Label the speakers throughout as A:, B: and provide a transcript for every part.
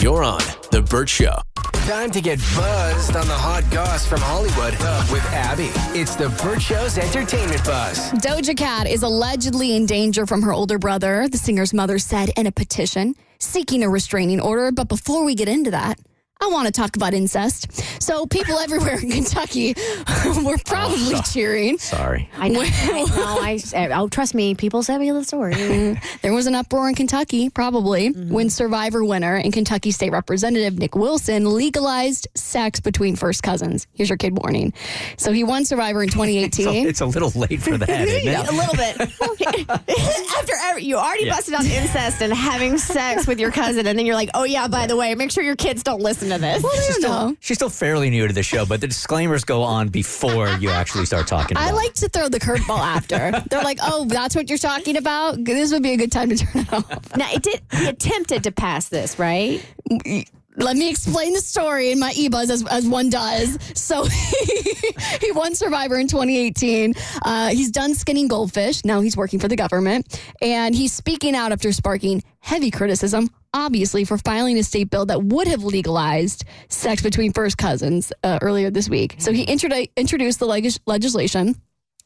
A: You're on The Bert Show.
B: Time to get buzzed on the hot goss from Hollywood with Abby. It's The Bert Show's entertainment buzz.
C: Doja Cat is allegedly in danger from her older brother, the singer's mother said in a petition, seeking a restraining order. But before we get into that, I want to talk about incest. So people everywhere in Kentucky were probably cheering.
D: Sorry.
E: I know. Trust me, people say the story.
C: There was an uproar in Kentucky, probably, when Survivor winner and Kentucky State Representative Nick Wilson legalized sex between first cousins. Here's your kid warning. So he won Survivor in 2018.
D: It's a little late for that, isn't it?
E: A little bit. After you already busted out incest and having sex with your cousin, and then you're like, oh yeah, by the way, make sure your kids don't listen to this.
C: Well,
D: She's still fairly new to the show, but the disclaimers go on before you actually start talking about
C: I
D: it.
C: like to throw the curveball after. They're like, oh, that's what you're talking about? This would be a good time to turn it off.
E: Now, he attempted to pass this, right?
C: Let me explain the story in my e-buzz as one does. So he won Survivor in 2018. He's done skinning goldfish. Now he's working for the government. And he's speaking out after sparking heavy criticism, obviously, for filing a state bill that would have legalized sex between first cousins earlier this week. So he introduced the legislation.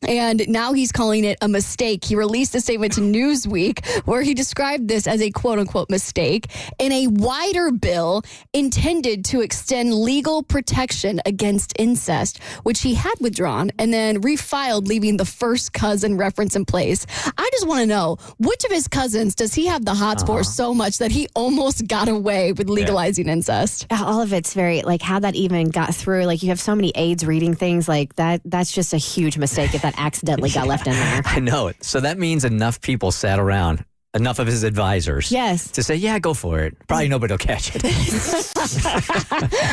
C: And now he's calling it a mistake. He released a statement to Newsweek where he described this as a quote-unquote mistake in a wider bill intended to extend legal protection against incest, which he had withdrawn and then refiled, leaving the first cousin reference in place. I just want to know, which of his cousins does he have the hots for so much that he almost got away with legalizing incest?
E: All of it's very, like, how that even got through. Like, you have so many aides reading things like that. That's just a huge mistake if that accidentally got left in there.
D: I know it. So that means enough people sat around, enough of his advisors, to say, yeah, go for it. Probably nobody will catch it.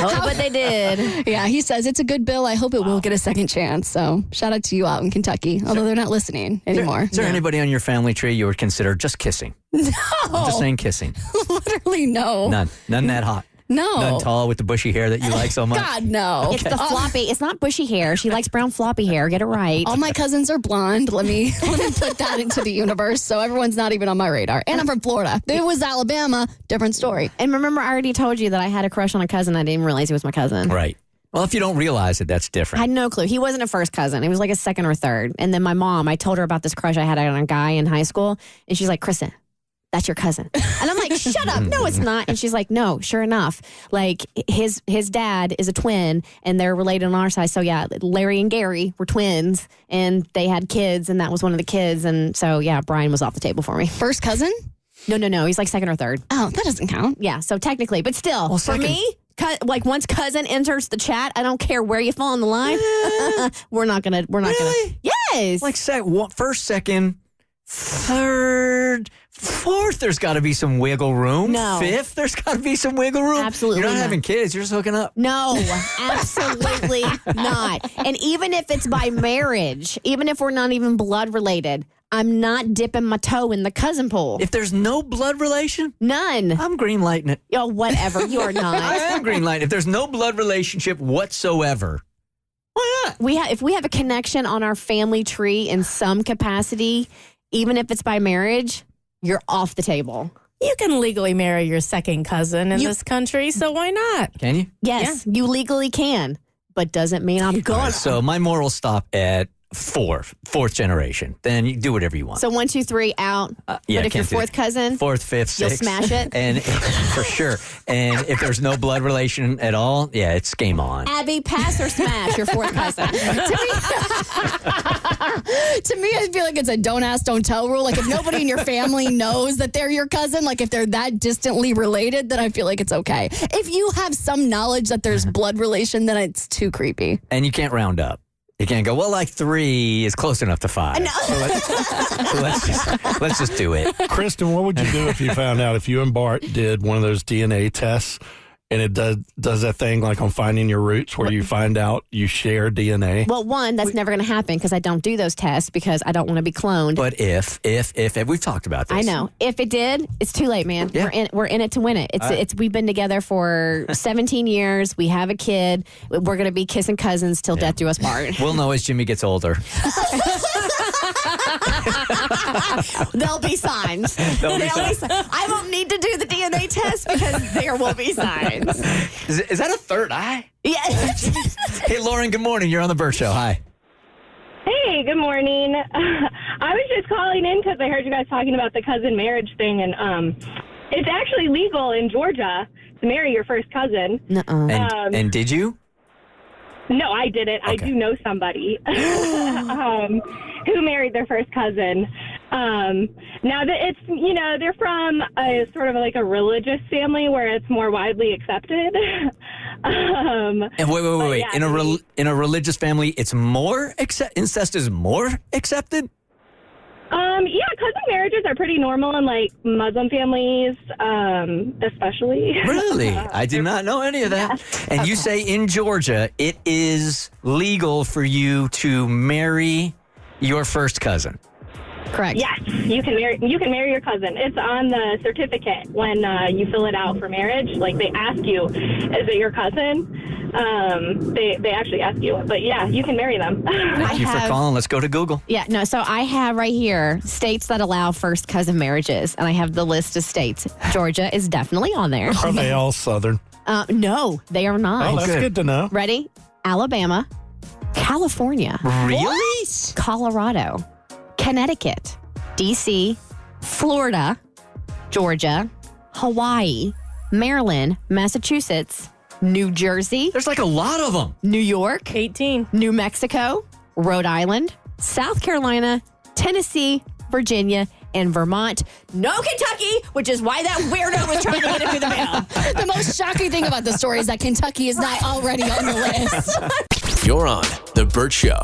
E: But they did.
C: Yeah, he says it's a good bill. I hope it will get a second chance. So shout out to you out in Kentucky, although they're not listening anymore.
D: Is there anybody on your family tree you would consider just kissing?
C: No.
D: I'm just saying kissing.
C: Literally no.
D: None that hot.
C: No.
D: None tall with the bushy hair that you like so much.
C: God, no.
E: It's the floppy. It's not bushy hair. She likes brown floppy hair. Get it right.
C: All my cousins are blonde. Let me put that into the universe. So everyone's not even on my radar. And I'm from Florida. If it was Alabama, different story.
E: And remember, I already told you that I had a crush on a cousin. I didn't even realize he was my cousin.
D: Right. Well, if you don't realize it, that's
E: I
D: different.
E: had no clue. He wasn't a first cousin. It was like a second or third. And then my mom, I told her about this crush I had on a guy in high school. And she's like, Kristen, that's your cousin. And I'm like, shut up. No, it's not. And she's like, no, sure enough. Like, his dad is a twin, and they're related on our side. So, yeah, Larry and Gary were twins, and they had kids, and that was one of the kids. And so, yeah, Brian was off the table for me.
C: First cousin?
E: No. He's like second or third.
C: Oh, that doesn't count.
E: Yeah, so technically. But still,
D: Well,
E: for me, like, once cousin enters the chat, I don't care where you fall on the line. We're not gonna. Yes.
D: Like, first, second, third, fourth, there's got to be some wiggle room.
E: No.
D: Fifth, there's got to be some wiggle room.
E: Absolutely
D: You're not
E: not.
D: having kids. You're just hooking up.
E: No, absolutely not. And even if it's by marriage, even if we're not even blood related, I'm not dipping my toe in the cousin pool.
D: If there's no blood relation,
E: None.
D: I'm green lighting it.
E: Oh, whatever. You are
D: I
E: not.
D: am green lighting. If there's no blood relationship whatsoever, why not?
E: If we have a connection on our family tree in some capacity, even if it's by marriage, you're off the table.
F: You can legally marry your second cousin in this country, so why not?
D: Can you?
E: Yes, you legally can, but doesn't mean I'm going.
D: So my morals stop at fourth generation. Then you do whatever you want.
E: So 1, 2, 3 out.
D: Yeah,
E: but if you're
D: can't do
E: fourth
D: that.
E: cousin,
D: Fourth, fifth,
E: you'll
D: sixth.
E: smash it.
D: And for sure. And if there's no blood relation at all, yeah, it's game on.
E: Abby, pass or smash your fourth cousin.
C: To me, I feel like it's a don't ask, don't tell rule. Like, if nobody in your family knows that they're your cousin, like if they're that distantly related, then I feel like it's okay. If you have some knowledge that there's blood relation, then it's too creepy.
D: And you can't round up. You can't go, well, like 3 is close enough to 5.
E: No.
D: So let's just do it.
G: Kristen, what would you do if you found out if you and Bart did one of those DNA tests and it does that thing like on Finding Your Roots where you find out you share DNA?
E: Well, one, that's never going to happen because I don't do those tests because I don't want to be cloned.
D: But if we've talked about this.
E: I know. If it did, it's too late, man.
D: Yeah.
E: We're in it to win it. We've been together for 17 years. We have a kid. We're going to be kissing cousins till death do us part.
D: We'll know as Jimmy gets older.
E: There'll be signs. I won't need to do the DNA test because there will be signs.
D: Is that a third eye?
E: Yeah.
D: Hey, Lauren, good morning. You're on the Bert Show. Hi.
A: Hey, good morning. I was just calling in because I heard you guys talking about the cousin marriage thing, and it's actually legal in Georgia to marry your first cousin.
D: And did you?
A: No, I didn't. Okay. I do know somebody who married their first cousin. Now that it's, they're from a sort of like a religious family where it's more widely accepted.
D: And wait.
A: Yeah,
D: in a religious family, it's more incest is more accepted?
A: Yeah, cousin marriages are pretty normal in like Muslim families, especially.
D: Really? I did not know any of that. Yeah. And you say in Georgia, it is legal for you to marry your first cousin.
E: Correct.
A: Yes, you can marry your cousin. It's on the certificate when you fill it out for marriage. Like they ask you, is it your cousin? They actually ask you, but yeah, you can marry them.
D: Thank you for calling. Let's go to Google.
E: Yeah, no. So I have right here states that allow first cousin marriages, and I have the list of states. Georgia is definitely on there.
G: Are they all Southern?
E: No, they are not.
G: Oh, that's good to know.
E: Ready? Alabama, California,
D: Really?
E: Colorado, Connecticut, D.C., Florida, Georgia, Hawaii, Maryland, Massachusetts, New Jersey.
D: There's like a lot of them.
E: New York.
F: 18.
E: New Mexico, Rhode Island, South Carolina, Tennessee, Virginia, and Vermont. No Kentucky, which is why that weirdo was trying to get it through the mail.
C: The most shocking thing about the story is that Kentucky is not already on the list.
B: You're on The Bert Show.